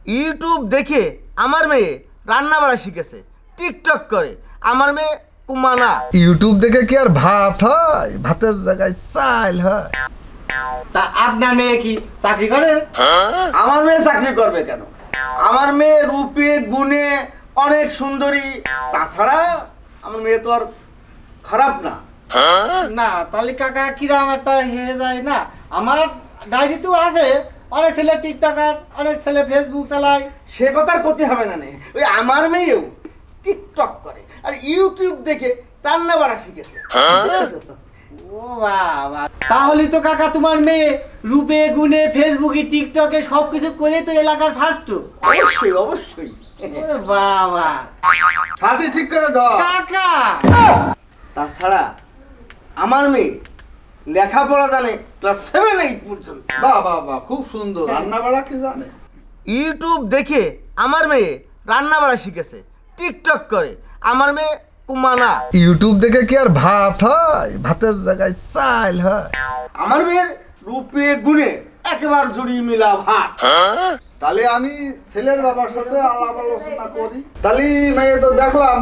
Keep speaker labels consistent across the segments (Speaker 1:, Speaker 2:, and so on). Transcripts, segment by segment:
Speaker 1: YouTube দেখে আমার মেয়ে রান্না বাড়া শিখেছে, টিকটক করে। আমার মেয়ে কুমানা।
Speaker 2: ইউটিউব দেখে কি আর ভাত হয়? ভাতের জায়গায় চাল হয়।
Speaker 3: তা আপনার মেয়ে কি চাকরি করে?
Speaker 1: আমার মেয়ে চাকরি করবে কেন? আমার মেয়ে রূপে গুণে অনেক সুন্দরী। তাছাড়া আমার মেয়ে তো আর খারাপ না।
Speaker 3: না তাহলে কাকা কিরাম একটা হয়ে যায় না? আমার ডায়েরিতেও আছে অনেক ছেলে টিকটকার, অনেক ছেলে ফেসবুক চালায়।
Speaker 1: সে কথার ক্ষতি হবে না। ওই আমার মেয়েও টিকটক করে আর ইউটিউব দেখে রান্না বাড়া শিখেছে।
Speaker 3: ও বাবা, তাহলে তো কাকা তোমার মেয়ে রূপে গুণে ফেসবুকে টিকটকে সবকিছু করে তো এলাকার ফার্স্ট।
Speaker 1: অবশ্যই অবশ্যই।
Speaker 3: বাবা
Speaker 2: সাথী ঠিক করে দাও।
Speaker 3: কাকা,
Speaker 1: তাছাড়া আমার মেয়ে লেখাপড়া জানে ক্লাস 7-8 পর্যন্ত।
Speaker 2: বাহ বাহ বাহ, খুব সুন্দর। রান্না বাড়া কি জানে?
Speaker 1: ইউটিউব দেখে আমার মেয়ে রান্না বাড়া শিখেছে, টিকটক করে। আমার মেয়ে কুমানা।
Speaker 2: ইউটিউব দেখে কি আর ভাত হয়? ভাতের জায়গায় চাল হয়।
Speaker 1: আমার মেয়ের রূপে গুণে একেবারে জুড়ি মিলা ভাত।
Speaker 2: তাহলে আমি ছেলের বাবার সাথে আলাপ আলোচনা করি। তাহলে মেয়ে তো দেখলাম,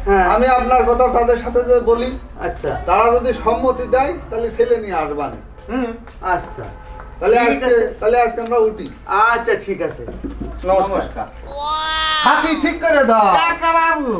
Speaker 1: হ্যাঁ।
Speaker 2: আমি আপনার কথা তাদের সাথে যে বলি,
Speaker 1: আচ্ছা।
Speaker 2: তারা যদি সম্মতি দেয় তাহলে ছেলে নিয়ে আসবানি।
Speaker 1: আচ্ছা
Speaker 2: তাহলে
Speaker 1: ঠিক আছে।
Speaker 2: আজকে আমরা উঠি।
Speaker 1: আচ্ছা ঠিক আছে, নমস্কার।
Speaker 2: হাতি ঠিক করে দাও।
Speaker 3: কাকা বাবু